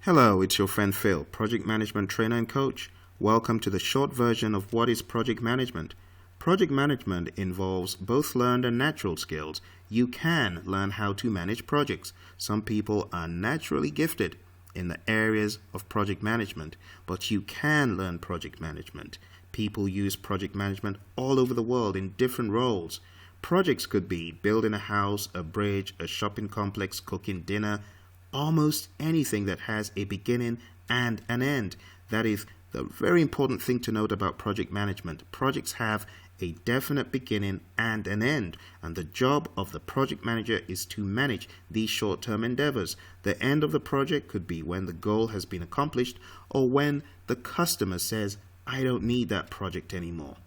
Hello, it's your friend Phil, Project Management Trainer and Coach. Welcome to the short version of what is project management. Project management involves both learned and natural skills. You can learn how to manage projects. Some people are naturally gifted in the areas of project management, but you can learn project management. People use project management all over the world in different roles. Projects could be building a house, a bridge, a shopping complex, cooking dinner, almost anything that has a beginning and an end. That is the very important thing to note about project management. Projects have a definite beginning and an end, and the job of the project manager is to manage these short-term endeavors. The end of the project could be when the goal has been accomplished or when the customer says, I don't need that project anymore.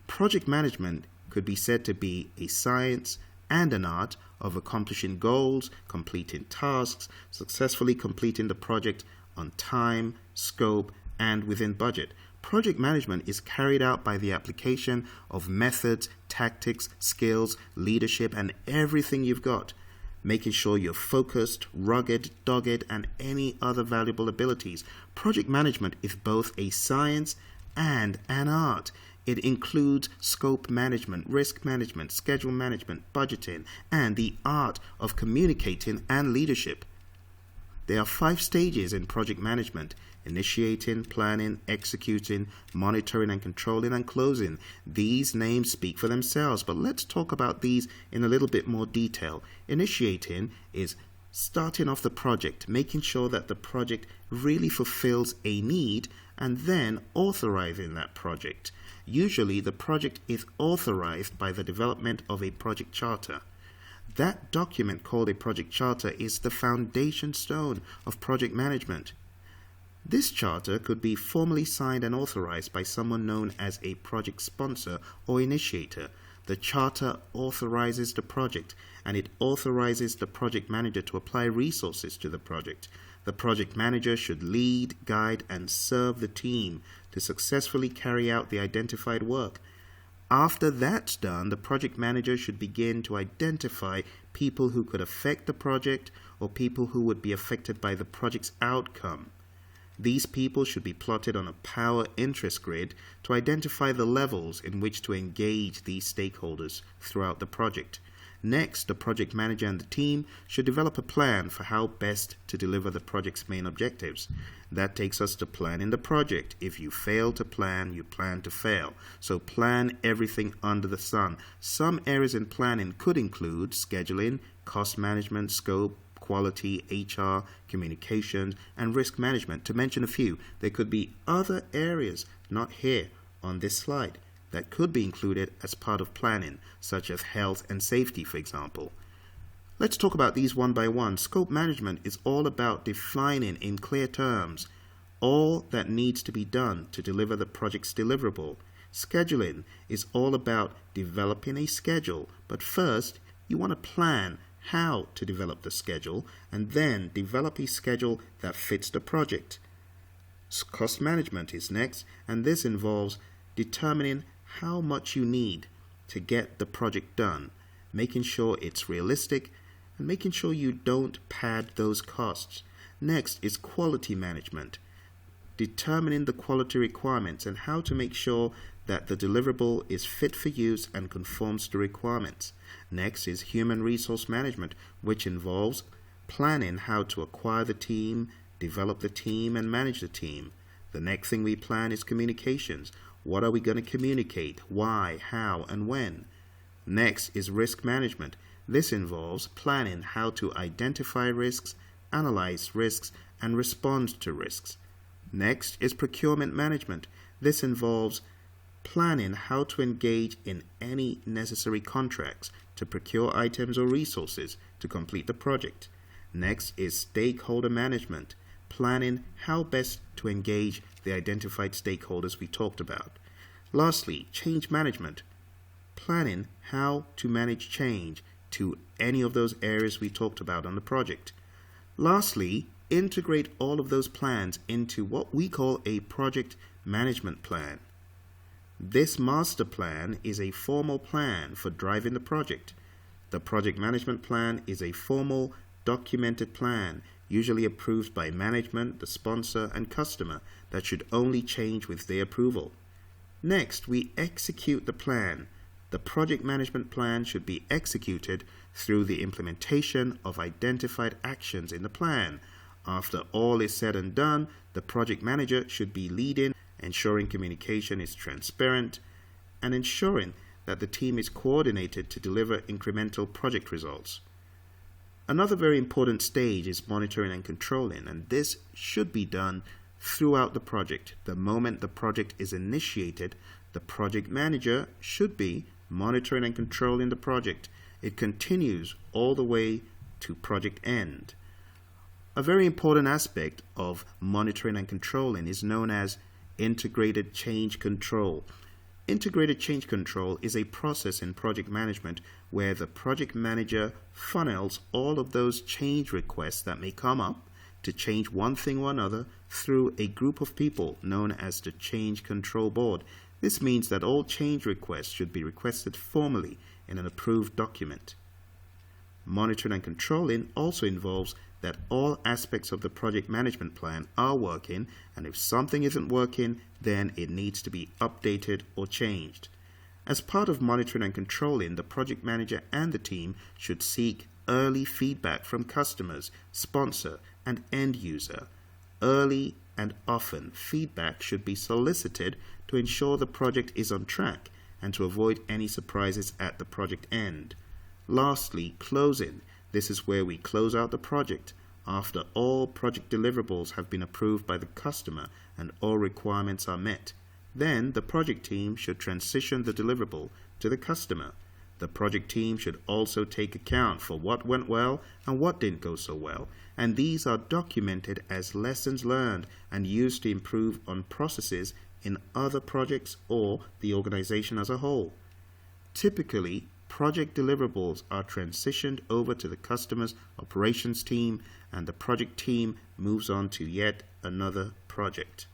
Project management could be said to be a science and an art of accomplishing goals, completing tasks, successfully completing the project on time, scope, and within budget. Project management is carried out by the application of methods, tactics, skills, leadership, and everything you've got, making sure you're focused, rugged, dogged, and any other valuable abilities. Project management is both a science and an art. It includes scope management, risk management, schedule management, budgeting, and the art of communicating and leadership. There are 5 stages in project management: initiating, planning, executing, monitoring and controlling, and closing. These names speak for themselves, but let's talk about these in a little bit more detail. Initiating is starting off the project, making sure that the project really fulfills a need, and then authorizing that project. Usually, the project is authorized by the development of a project charter. That document, called a project charter, is the foundation stone of project management. This charter could be formally signed and authorized by someone known as a project sponsor or initiator. The charter authorizes the project, and it authorizes the project manager to apply resources to the project. The project manager should lead, guide, and serve the team to successfully carry out the identified work. After that's done, the project manager should begin to identify people who could affect the project or people who would be affected by the project's outcome. These people should be plotted on a power interest grid to identify the levels in which to engage these stakeholders throughout the project. Next, the project manager and the team should develop a plan for how best to deliver the project's main objectives. That takes us to planning the project. If you fail to plan, you plan to fail. So plan everything under the sun. Some areas in planning could include scheduling, cost management, scope, quality, HR, communications, and risk management, to mention a few. There could be other areas not here on this slide that could be included as part of planning, such as health and safety, for example. Let's talk about these one by one. Scope management is all about defining in clear terms all that needs to be done to deliver the project's deliverable. Scheduling is all about developing a schedule, but first you want to plan how to develop the schedule and then develop a schedule that fits the project. Cost management is next, and this involves determining how much you need to get the project done, making sure it's realistic, and making sure you don't pad those costs. Next is quality management, determining the quality requirements and how to make sure that the deliverable is fit for use and conforms to requirements. Next is human resource management, which involves planning how to acquire the team, develop the team, and manage the team. The next thing we plan is communications. What are we going to communicate? Why, how, and when? Next is risk management. This involves planning how to identify risks, analyze risks, and respond to risks. Next is procurement management. This involves planning how to engage in any necessary contracts to procure items or resources to complete the project. Next is stakeholder management, planning how best to engage the identified stakeholders we talked about. Lastly, change management, planning how to manage change to any of those areas we talked about on the project. Lastly, integrate all of those plans into what we call a project management plan. This master plan is a formal plan for driving the project. The project management plan is a formal, documented plan usually approved by management, the sponsor, and customer, that should only change with their approval. Next, we execute the plan. The project management plan should be executed through the implementation of identified actions in the plan. After all is said and done, the project manager should be leading, ensuring communication is transparent, and ensuring that the team is coordinated to deliver incremental project results. Another very important stage is monitoring and controlling, and this should be done throughout the project. The moment the project is initiated, the project manager should be monitoring and controlling the project. It continues all the way to project end. A very important aspect of monitoring and controlling is known as integrated change control. Integrated change control is a process in project management where the project manager funnels all of those change requests that may come up to change one thing or another through a group of people known as the Change Control Board. This means that all change requests should be requested formally in an approved document. Monitoring and controlling also involves that all aspects of the project management plan are working, and if something isn't working, then it needs to be updated or changed. As part of monitoring and controlling, the project manager and the team should seek early feedback from customers, sponsor, and end user. Early and often, feedback should be solicited to ensure the project is on track and to avoid any surprises at the project end. Lastly, closing. This is where we close out the project after all project deliverables have been approved by the customer and all requirements are met. Then the project team should transition the deliverable to the customer. The project team should also take account for what went well and what didn't go so well, and these are documented as lessons learned and used to improve on processes in other projects or the organization as a whole. Typically, project deliverables are transitioned over to the customer's operations team, and the project team moves on to yet another project.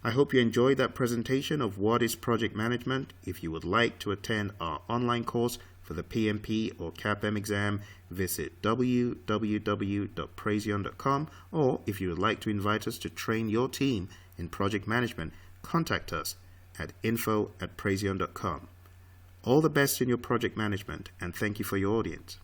I hope you enjoyed that presentation of what is project management. If you would like to attend our online course for the PMP or CAPM exam, visit www.praizion.com, or if you would like to invite us to train your team in project management, contact us at info@praizion.com. All the best in your project management, and thank you for your audience.